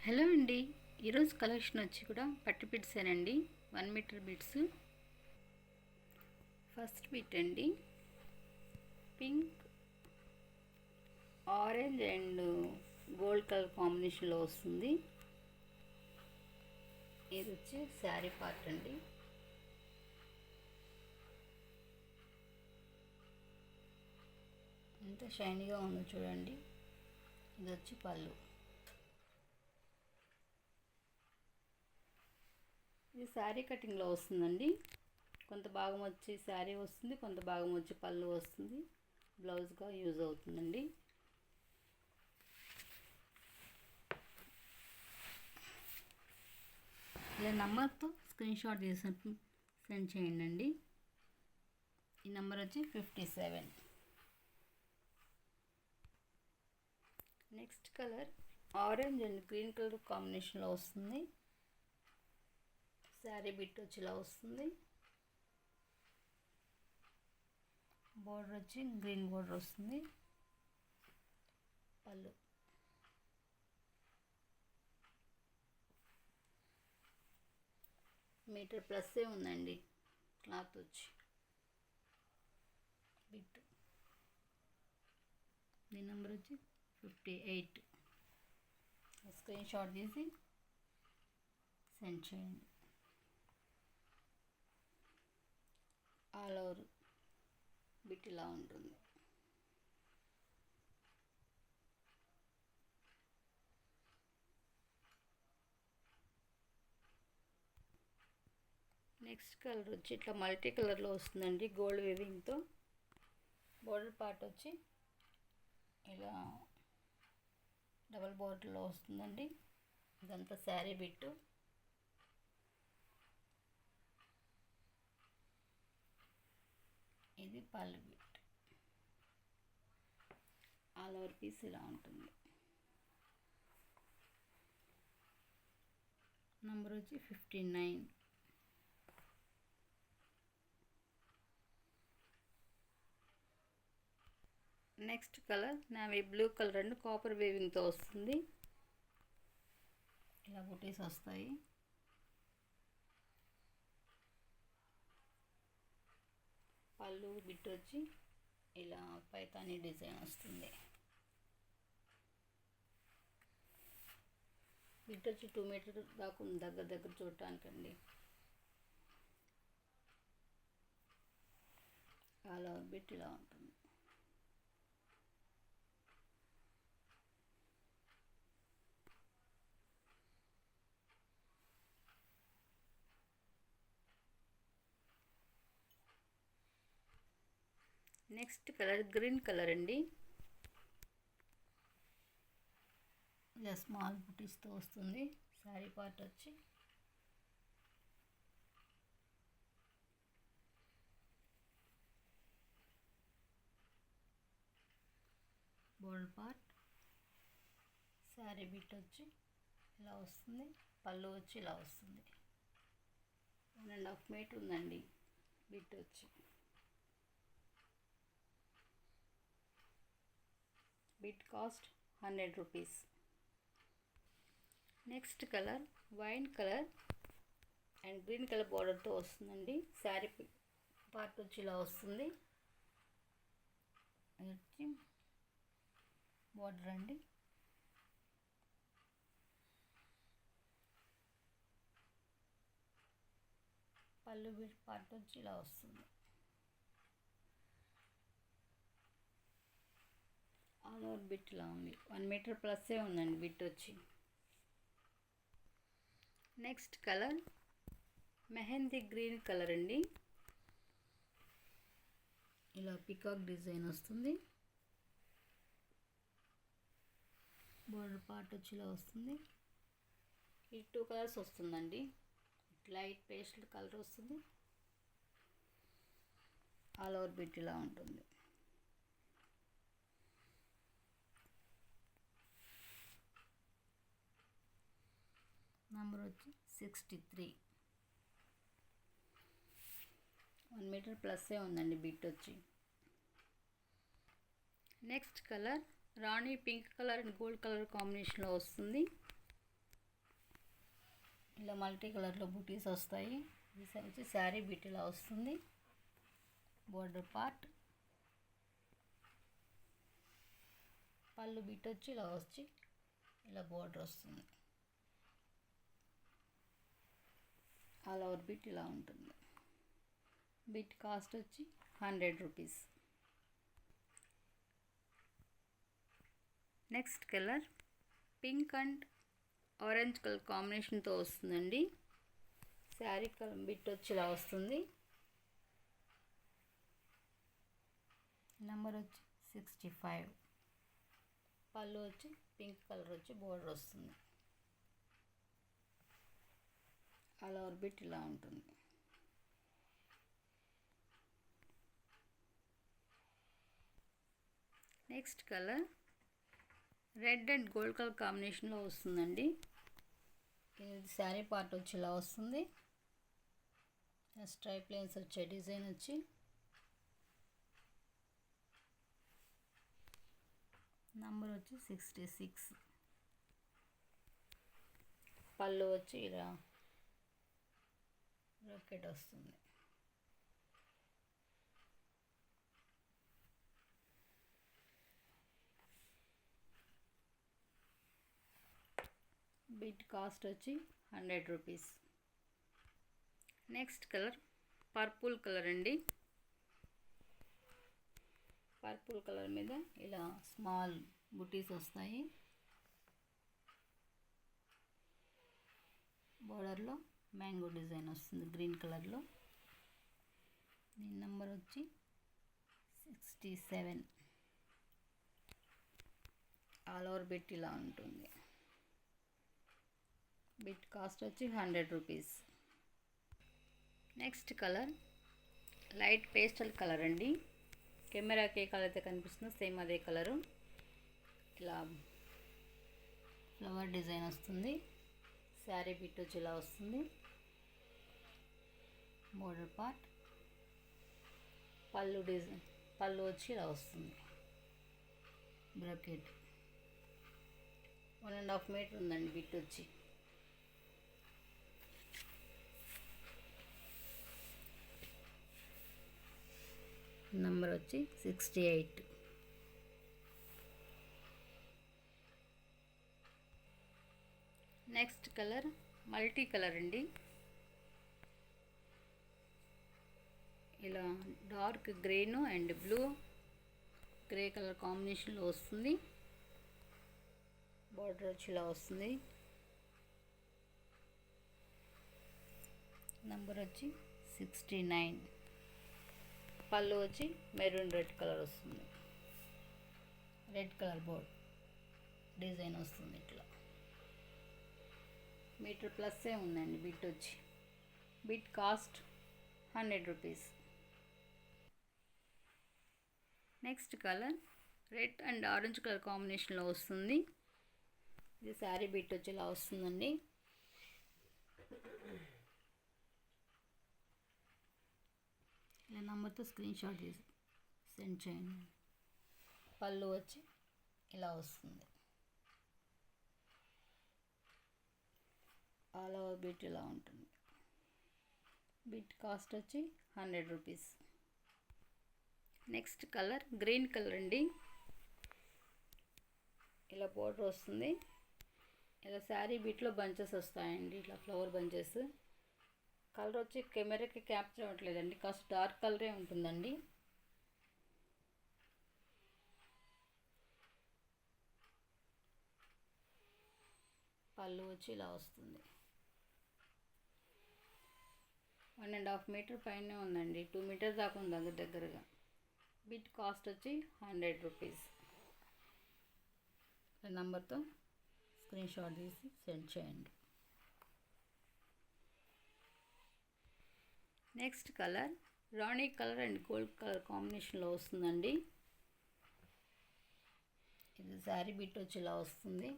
Hello అండి. ఈరోజు collection వచ్చి కూడా పట్టు బిట్సేనండి. 1 మీటర్ బిట్స్. ఫస్ట్ బిట్ అండి, pink, orange and gold colour కాంబినేషన్లో వస్తుంది. ఇది వచ్చి శారీ పార్ట్ అండి. ఎంత షైనీగా ఉందో చూడండి. ఇది వచ్చి పళ్ళు. ఇది శారీ కటింగ్లో వస్తుందండి. కొంత భాగం వచ్చి శారీ వస్తుంది, కొంత భాగం వచ్చి పళ్ళు వస్తుంది. బ్లౌజ్గా యూజ్ అవుతుందండి. ఇలా నెంబర్తో స్క్రీన్ షాట్ చేసి సెండ్ చేయండి. ఈ నెంబర్ వచ్చి 57. Next colour orange and green colour కాంబినేషన్లో వస్తుంది. శారీ బిట్ వచ్చి ఇలా వస్తుంది. బోర్డర్ వచ్చి గ్రీన్ బోర్డర్ వస్తుంది. పళ్ళు. మీటర్ ప్లస్సే ఉందండి క్లాత్ వచ్చి. బిట్ దీని నెంబర్ వచ్చి 58. స్క్రీన్ షాట్ తీసి సెండ్ చేయండి. ఆల్ ఓవర్ బిట్ ఇలా ఉంటుంది. నెక్స్ట్ కలర్ వచ్చి ఇట్లా మల్టీ కలర్లో వస్తుందండి, గోల్డ్ వేవింగ్తో. బోర్డర్ పార్ట్ వచ్చి ఇలా డబల్ బోర్డర్లో వస్తుందండి. ఇదంతా శారీ బిట్టు. ఇది పళ్ళు బిట్. ఆల్ ఓవర్ పీస్ ఇలా ఉంటుంది. నంబర్ వచ్చి 59. Next colour navy blue colour and copper వేవింగ్తో వస్తుంది. ఇలా బుటీస్ వస్తాయి. పళ్ళు బిట్ వచ్చి ఇలా పైతానీ డిజైన్ వస్తుంది. బిట్ వచ్చి 2 మీటర్ దాకా ఉంది దగ్గర చూడటానికండి. అలా బిట్ ఇలా ఉంటుంది. నెక్స్ట్ కలర్ గ్రీన్ కలర్ అండి. ఇలా స్మాల్ బుటీస్తో వస్తుంది. శారీ పార్ట్ వచ్చి బోర్డర్ పార్ట్. శారీ బిట్ వచ్చి ఇలా వస్తుంది. పళ్ళు వచ్చి ఇలా వస్తుంది. 1.5 మీటర్ ఉందండి బిట్ వచ్చి. Bit cost 100 rupees. Next colour wine colour and green colour బార్డర్తో వస్తుందండి. శారీ పార్ట్ వచ్చి ఇలా వస్తుంది. వచ్చి బార్డర్ అండి. పళ్ళు బిట్ పార్ట్ వచ్చి ఇలా వస్తుంది. ఆల్ ఓవర్ బిట్ ఇలా ఉంది. 1 మీటర్ ప్లస్సే ఉందండి బిట్ వచ్చి. Next colour mehndi green colour అండి. ఇలా పికాక్ డిజైన్ వస్తుంది. బోర్డర్ పార్ట్ వచ్చి ఇలా వస్తుంది. ఈ 2 కలర్స్ వస్తుందండి. లైట్ పేస్టల్ కలర్ వస్తుంది. ఆల్ ఓవర్ బిట్ ఇలా ఉంటుంది. నంబర్ వచ్చి 63. 1 మీటర్ ప్లస్సే ఉందండి బిట్ వచ్చి. Next colour Rani pink colour and gold colour కాంబినేషన్లో వస్తుంది. ఇలా మల్టీ కలర్లో బూటీస్ వస్తాయి. ఇది వచ్చి శారీ బిట్ ఇలా వస్తుంది. బోర్డర్ పార్ట్, పళ్ళు బిట్ వచ్చి ఇలా బోర్డర్ వస్తుంది. ఆల్ ఓవర్ బిట్ ఇలా ఉంటుంది. బిట్ కాస్ట్ వచ్చి 100 rupees. Next colour pink and orange colour కాంబినేషన్తో వస్తుందండి. శారీ కలర్ బిట్ వచ్చి ఇలా వస్తుంది. నెంబర్ వచ్చి 65. పళ్ళు వచ్చి పింక్ కలర్ వచ్చి బోర్డర్ వస్తుంది. ఆల్ ఓవర్ బిట్ ఇలా ఉంటుంది. Next colour red and gold colour కాంబినేషన్లో వస్తుందండి. ఇది శారీ పార్ట్ వచ్చి ఇలా వస్తుంది. స్ట్రైప్ లైన్స్ వచ్చే డిజైన్ వచ్చి నంబర్ వచ్చి 66. పళ్ళు వచ్చి ఇలా రాకెట్ వస్తుంది. బిట్ కాస్ట్ వచ్చి 100 rupees. Next colour purple colour అండి. పర్పుల్ కలర్ మీద ఇలా స్మాల్ బుటీస్ వస్తాయి. బోర్డర్లో మ్యాంగో డిజైన్ వస్తుంది గ్రీన్ కలర్లో. దీని నెంబర్ వచ్చి 67. ఆల్ ఓవర్ బిట్ ఇలా ఉంటుంది. బిట్ కాస్ట్ వచ్చి 100 rupees. Next colour light pastel colour అండి. కెమెరాకి ఏ కలర్ అయితే కనిపిస్తుందో సేమ్ అదే కలరు. ఇలా ఫ్లవర్ డిజైన్ వస్తుంది. శారీ బిట్ వచ్చి ఇలా వస్తుంది. బోర్డర్ పార్ట్, పళ్ళు వచ్చి ఇలా వస్తుంది. బ్రాకెట్ 1.5 మీటర్ ఉందండి బిట్ వచ్చి. నంబర్ వచ్చి 68. నెక్స్ట్ కలర్ మల్టీ కలర్ అండి. ఇలా dark green and blue grey colour కాంబినేషన్లో వస్తుంది. బార్డర్ వచ్చి ఇలా వస్తుంది. నంబర్ వచ్చి 69. పళ్ళు వచ్చి మెరూన్ రెడ్ కలర్ వస్తుంది. రెడ్ కలర్ బోర్డ్ డిజైన్ వస్తుంది. ఇట్లా మీటర్ ప్లస్సే ఉందండి బిట్ వచ్చి. Bit cost 100 rupees. Next colour red and orange colour కాంబినేషన్లో వస్తుంది. ఇది శారీ బిట్ వచ్చి ఇలా వస్తుందండి. ఇలా నెంబర్తో స్క్రీన్ షాట్ తీసి సెండ్ చేయండి. పళ్ళు వచ్చి ఇలా వస్తుంది. ఆల్ ఓవర్ బిట్ ఇలా ఉంటుంది. బిట్ కాస్ట్ వచ్చి 100 rupees. Next colour green colour అండి. ఇలా బోర్డర్ వస్తుంది. ఇలా శారీ బిట్లో బంచెస్ వస్తాయండి. ఇట్లా ఫ్లవర్ బంచెస్. కలర్ వచ్చి కెమెరాకి క్యాప్చర్ అవ్వట్లేదండి. కాస్త డార్క్ కలరే ఉంటుందండి. పళ్ళు వచ్చి ఇలా వస్తుంది. 1.5 మీటర్ పైన ఉందండి. 2 మీటర్స్ దాకా ఉంది దగ్గరగా. బిట్ కాస్ట్ వచ్చి 100 రూపీస్. నంబర్తో స్క్రీన్ షాట్ తీసి సెండ్ చేయండి. Next colour Rani colour and gold colour కాంబినేషన్లో వస్తుందండి. ఇది శారీ బిట్ వచ్చి ఇలా వస్తుంది.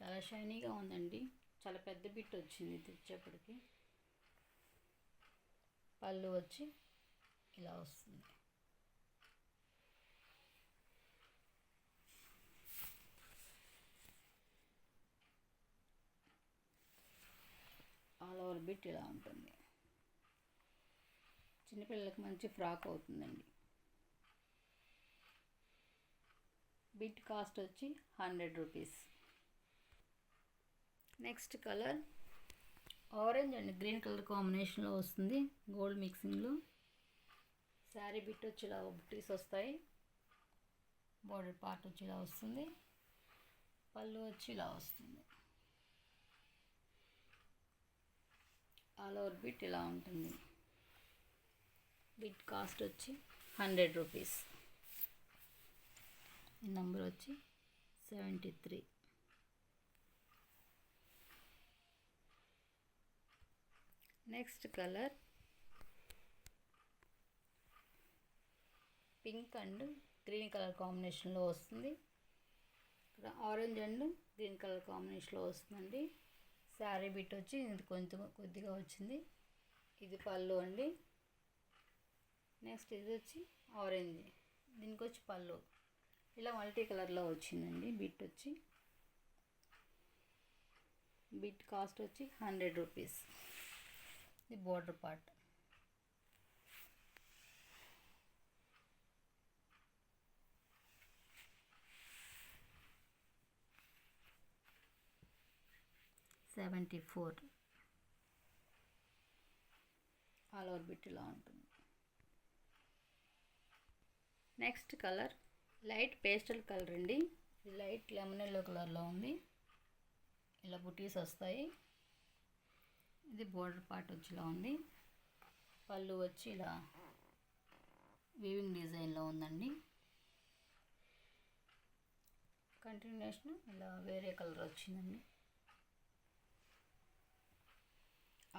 చాలా షైనీగా ఉందండి. చాలా పెద్ద బిట్ వచ్చింది తెచ్చేప్పటికి. పళ్ళు వచ్చి ఇలా వస్తుంది. బిట్ ఇలా ఉంటుంది. చిన్నపిల్లలకు మంచి ఫ్రాక్ అవుతుందండి. బిట్ కాస్ట్ వచ్చి 100 rupees. Next colour orange and green colour కాంబినేషన్లో వస్తుంది, గోల్డ్ మిక్సింగ్లో. శారీ బిట్ వచ్చి ఇలా బుట్టీస్ వస్తాయి, బోర్డర్ పార్ట్ వచ్చి ఇలా వస్తుంది, పళ్ళు వచ్చి ఇలా వస్తుంది, ఆల్ ఓవర్ బిట్ ఇలా ఉంటుంది. బిట్ కాస్ట్ వచ్చి 100 రూపీస్. ఈ నెంబర్ వచ్చి 73. Next colour pink and green colour కాంబినేషన్లో వస్తుంది. ఇక్కడ ఆరెంజ్ అండ్ గ్రీన్ కలర్ కాంబినేషన్లో వస్తుందండి. శారీ బిట్ వచ్చి ఇది కొంచెం కొద్దిగా వచ్చింది, ఇది పళ్ళు అండి. నెక్స్ట్ ఇది వచ్చి ఆరెంజ్, దీనికి వచ్చి పళ్ళు ఇలా మల్టీ కలర్లో వచ్చిందండి. బిట్ వచ్చి బిట్ కాస్ట్ వచ్చి 100 రూపీస్. ఇది border part. $74. All over bit ఇలా ఉంటుంది. Next colour light pastel colour అండి. ఇది లైట్ లెమన్ ఎల్లో కలర్లో ఉంది, ఇలా బుటీస్ వస్తాయి. ఇది బోర్డర్ పార్ట్ వచ్చి ఇలా ఉంది, పళ్ళు వచ్చి ఇలా వీవింగ్ డిజైన్లో ఉందండి. కంటిన్యూషన్ ఇలా వేరే కలర్ వచ్చిందండి.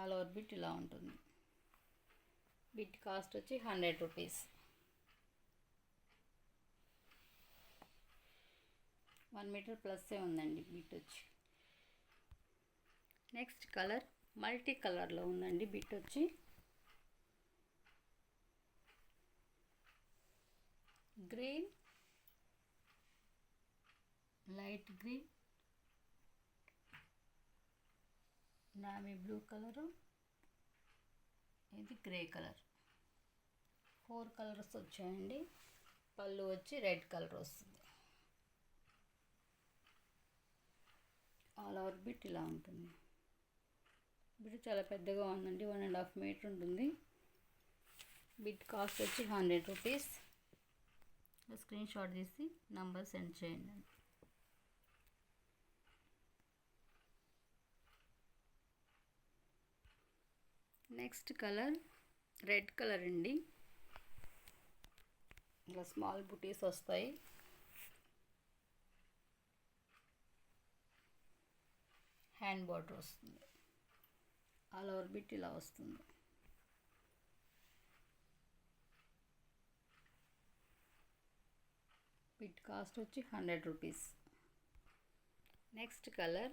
ఆల్ ఓవర్ బిట్ ఇలా ఉంటుంది. బిట్ కాస్ట్ వచ్చి 100 రూపీస్. 1 మీటర్ ప్లస్సే ఉందండి బిట్ వచ్చి. నెక్స్ట్ కలర్ మల్టీ కలర్లో ఉందండి. బిట్ వచ్చి green, light green, navy blue colour, ఇది గ్రే కలర్. 4 కలర్స్ వచ్చాయండి. పళ్ళు వచ్చి రెడ్ కలర్ వస్తుంది. ఆల్ ఓవర్ బిట్ ఇలా ఉంటుంది. బిట్ చాలా పెద్దగా ఉందండి, 1.5 మీటర్ ఉంటుంది. బిట్ కాస్ట్ వచ్చి 100 రూపీస్. స్క్రీన్ షాట్ తీసి నంబర్ సెండ్ చేయండి. నెక్స్ట్ కలర్ రెడ్ కలర్ అండి. ఇలా స్మాల్ బుటీస్ వస్తాయి, హ్యాండ్ బార్డర్ వస్తుంది, ఆల్ ఓవర్ బిట్ ఇలా వస్తుంది. బిట్ కాస్ట్ వచ్చి 100 రూపీస్. నెక్స్ట్ కలర్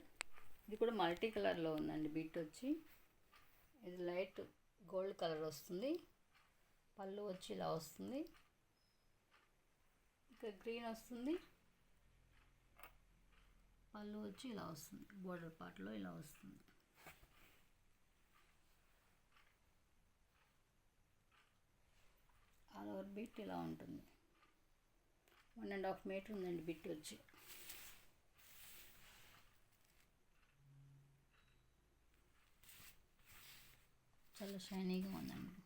ఇది కూడా మల్టీ కలర్లో ఉందండి. బిట్ వచ్చి ఇది లైట్ గోల్డ్ కలర్ వస్తుంది, పళ్ళు వచ్చి ఇలా వస్తుంది, ఇక్కడ గ్రీన్ వస్తుంది, పళ్ళు వచ్చి ఇలా వస్తుంది, బోర్డర్ పార్ట్లో ఇలా వస్తుంది. ఆల్ ఓవర్ బిట్ ఇలా ఉంటుంది. 1.5 మీటర్ ఉందండి బిట్ వచ్చి. చాలా షైనీగా ఉందండి.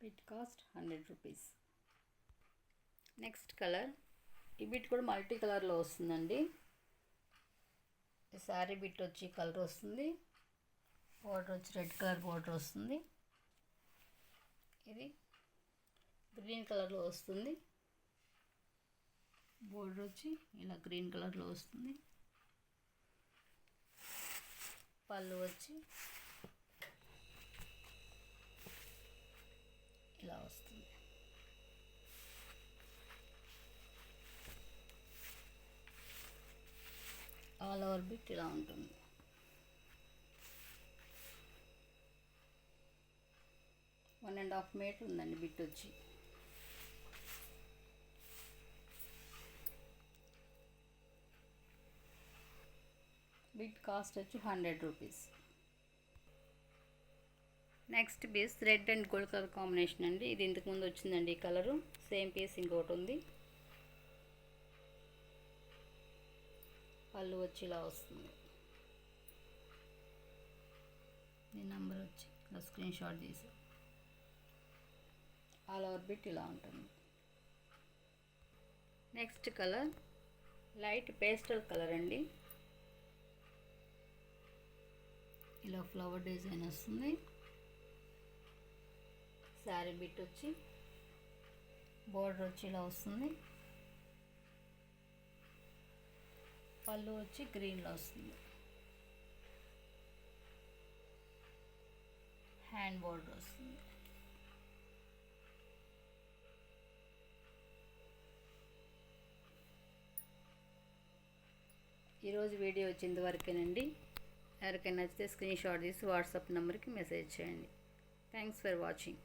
Bit cost 100 rupees. Next colour ఈ బిట్ కూడా మల్టీ కలర్లో వస్తుందండి. ఈ శారీ బిట్ వచ్చి కలర్ వస్తుంది, బార్డర్ వచ్చి రెడ్ కలర్ బార్డర్ వస్తుంది, ఇది గ్రీన్ కలర్లో వస్తుంది, బోర్డర్ వచ్చి ఇలా గ్రీన్ కలర్లో వస్తుంది, పళ్ళు వచ్చి ఇలా వస్తుంది. ఆల్ ఓవర్ బిట్ ఇలా ఉంటుంది. 1.5 మీటర్ ఉందండి బిట్ వచ్చి. బిట్ కాస్ట్ వచ్చి 100 rupees. Next piece red and gold colour combination అండి. ఇది ఇంతకుముందు వచ్చిందండి ఈ కలరు. సేమ్ పీస్ ఇంకోటి ఉంది. పళ్ళు వచ్చి ఇలా వస్తుంది. ఈ నెంబర్ వచ్చి ఇలా స్క్రీన్ షాట్ తీసి ఆల్ ఓవర్ బిట్ ఇలా ఉంటుంది. Next colour light pastel colour అండి. ఇలా ఫ్లవర్ డిజైన్ వస్తుంది. శారీ బిట్ వచ్చి బోర్డర్ వచ్చి ఇలా వస్తుంది. పళ్ళు వచ్చి గ్రీన్లో వస్తుంది. హ్యాండ్ బోర్డర్ వస్తుంది. ఈరోజు వీడియో వచ్చింది వరకేనండి. ఎవరికైనా నచ్చితే స్క్రీన్ షాట్ తీసి వాట్సాప్ నెంబర్కి మెసేజ్ చేయండి. Thanks for watching.